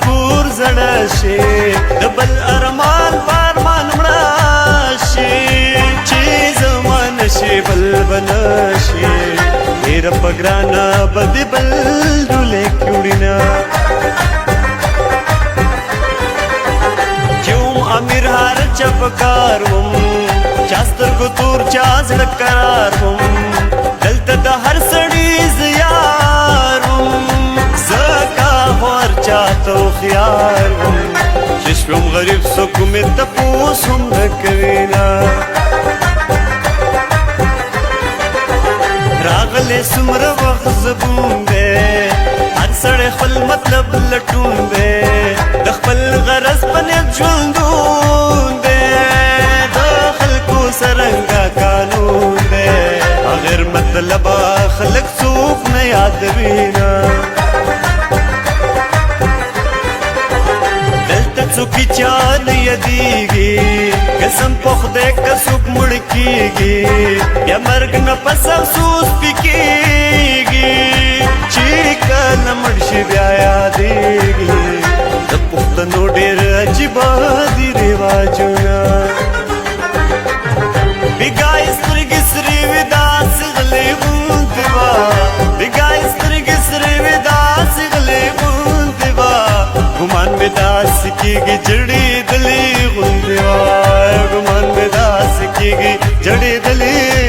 کور زړه شي د بل ارمان پارمان مړه شي چې زمان شي بل بنشي ډېر په ګرانه بدې بل ډولې کړینا امیر هر چپکار وم چاستر کو تور چا زړه قرار وم دلته د هر سړي زیار وم زکا هر چا تو خيار وم چشم غریب سو کوم ته پوسم نکوینا راغله سمره وخت زبون دے هر سړی خپل مطلب لټون دے د خپل غرض پنه ژوندون دے د خلکو سرنګا قانون دے غیر مطلب خلک څوک نه یادوینا دلته څوک چا نه یادېږي قسم په خدای که څوک مړ کېږي یا مرګ نه پس افسوس پې کېږي چې کله مړ شي بیا یادېږي د پښتنو ډېر عجیبه دي رواجونه بېګاه سترګې سرې وي داسې غلې غوندې وه بېګاه سترګې سرې وي داسې غلې غوندې وه ګمان مې داسې کېږي جړېدلې غوندې وه ګمان مې داسې کېږي جړېدلې